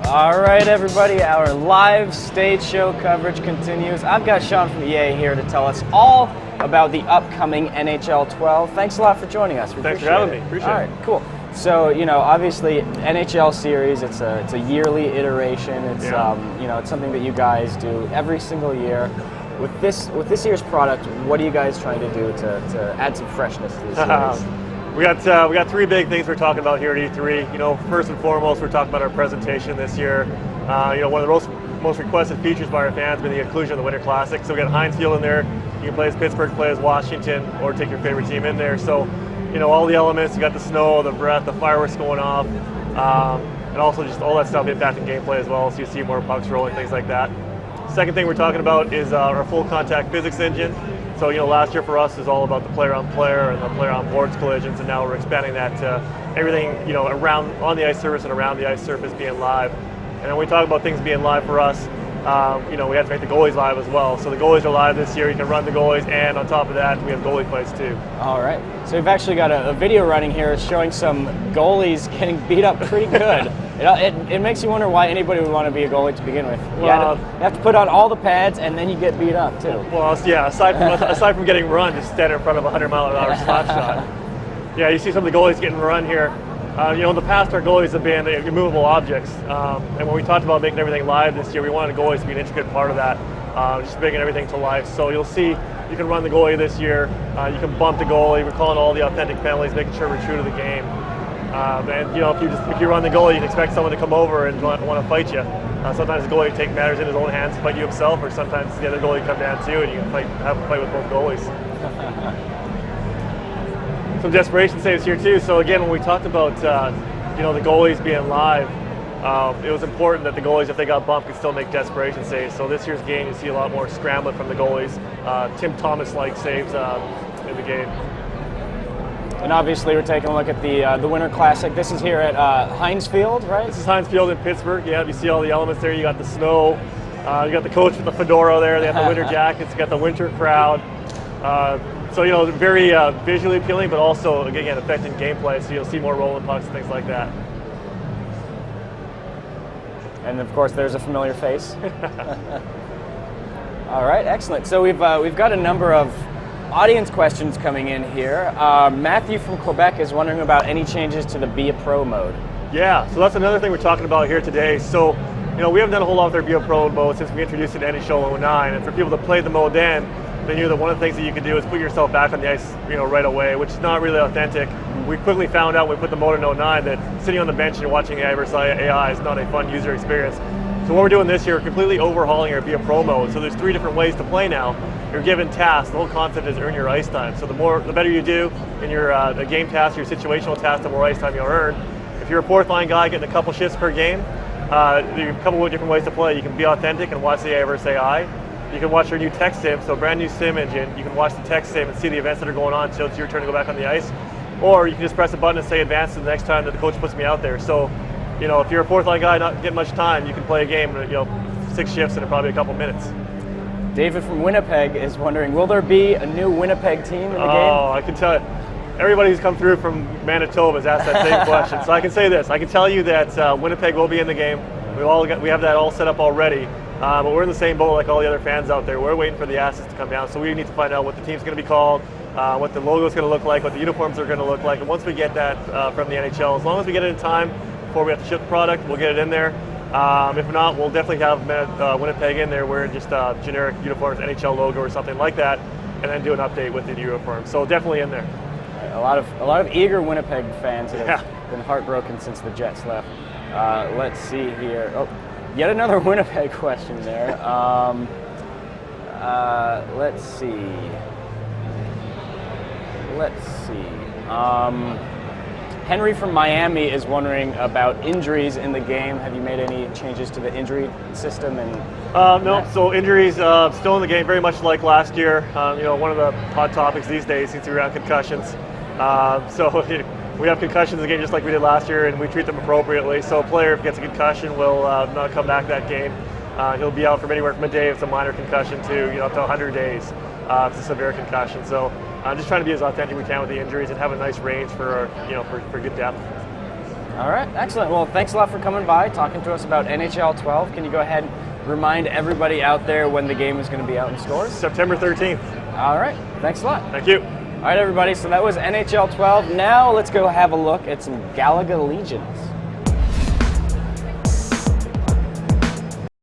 All right, everybody, our live stage show coverage continues. I've got Sean from EA here to tell us all about the upcoming NHL 12. Thanks a lot for joining us. Thanks for having me. Appreciate it. All right, cool. So, obviously, NHL series, it's a yearly iteration. It's it's something that you guys do every single year. With this year's product, what are you guys trying to do to add some freshness to the series? We got three big things we're talking about here at E3. First and foremost, we're talking about our presentation this year. One of the most requested features by our fans has been the inclusion of the Winter Classic. So we got Heinz Field in there. You can play as Pittsburgh, play as Washington, or take your favorite team in there. So, all the elements. You got the snow, the breath, the fireworks going off, and also just all that stuff impacting gameplay as well. So you see more pucks rolling, things like that. Second thing we're talking about is our full contact physics engine. So, last year for us is all about the player-on-player and the player-on-boards collisions, and now we're expanding that to everything, around on the ice surface and around the ice surface being live. And then when we talk about things being live for us, we have to make the goalies live as well. So the goalies are live this year. You can run the goalies, and on top of that, we have goalie fights too. All right. So we've actually got a video running here showing some goalies getting beat up pretty good. It makes you wonder why anybody would want to be a goalie to begin with. You have to put on all the pads, and then you get beat up too. Well, yeah. Aside from getting run, just stand in front of a 100-mile-an-hour slap shot. Yeah, you see some of the goalies getting run here. In the past, our goalies have been immovable objects, and when we talked about making everything live this year, we wanted goalies to be an intricate part of that, just bringing everything to life. So you'll see you can run the goalie this year, you can bump the goalie, we're calling all the authentic penalties, making sure we're true to the game. And if you run the goalie, you can expect someone to come over and want to fight you. Sometimes the goalie take matters in his own hands, fight you himself, or sometimes the other goalie come down too, and you can have a fight with both goalies. Some desperation saves here too. So again, when we talked about the goalies being live, it was important that the goalies, if they got bumped, could still make desperation saves. So this year's game, you see a lot more scrambling from the goalies. Tim Thomas-like saves in the game. And obviously, we're taking a look at the Winter Classic. This is here at Heinz Field, right? This is Heinz Field in Pittsburgh. Yeah, you see all the elements there. You got the snow. You got the coach with the fedora there. They have the winter jackets. You got the winter crowd. So, very visually appealing, but also, again, affecting gameplay. So you'll see more rolling pucks and things like that. And of course, there's a familiar face. All right, excellent. So we've got a number of audience questions coming in here. Matthew from Quebec is wondering about any changes to the Be a Pro mode. Yeah, so that's another thing we're talking about here today. So, we haven't done a whole lot with our Be a Pro mode since we introduced it in NHL 09, and for people that played the mode then, they knew that one of the things that you could do is put yourself back on the ice, right away, which is not really authentic. We quickly found out when we put the mode in 09 that sitting on the bench and watching AI versus AI is not a fun user experience. So what we're doing this year, we're completely overhauling our Be a Pro mode. So there's 3 different ways to play now. You're given tasks. The whole concept is earn your ice time. So the better you do in your the game task, your situational task, the more ice time you'll earn. If you're a fourth line guy getting a couple shifts per game, there's a couple of different ways to play. You can be authentic and watch the AI versus AI. You can watch your new text sim, so brand new sim engine. You can watch the text sim and see the events that are going on until it's your turn to go back on the ice. Or you can just press a button and say advance to the next time that the coach puts me out there. So, if you're a fourth line guy not getting much time, you can play a game, 6 shifts in probably a couple minutes. David from Winnipeg is wondering, will there be a new Winnipeg team in the game? Oh, I can tell you. Everybody who's come through from Manitoba has asked that same question. So I can say this. I can tell you that Winnipeg will be in the game. We have that all set up already. But we're in the same boat like all the other fans out there. We're waiting for the assets to come down. So we need to find out what the team's going to be called, what the logo is going to look like, what the uniforms are going to look like. And once we get that from the NHL, as long as we get it in time before we have to ship the product, we'll get it in there. If not, we'll definitely have Winnipeg in there wearing just generic uniforms, NHL logo or something like that, and then do an update with the uniform. So definitely in there. A lot of eager Winnipeg fans have been heartbroken since the Jets left. Let's see here. Oh, yet another Winnipeg question there. Let's see. Henry from Miami is wondering about injuries in the game. Have you made any changes to the injury system? No, so injuries still in the game, very much like last year. One of the hot topics these days seems to be around concussions. So we have concussions in the game just like we did last year, and we treat them appropriately. So a player, if he gets a concussion, will not come back that game. He'll be out from anywhere from a day if it's a minor concussion to up to 100 days if it's a severe concussion. So just trying to be as authentic as we can with the injuries and have a nice range for for good depth. All right, excellent. Well, thanks a lot for coming by, talking to us about NHL 12. Can you go ahead and remind everybody out there when the game is going to be out in stores? September 13th. All right, thanks a lot. Thank you. All right, everybody, so that was NHL 12. Now let's go have a look at some Galaga Legions.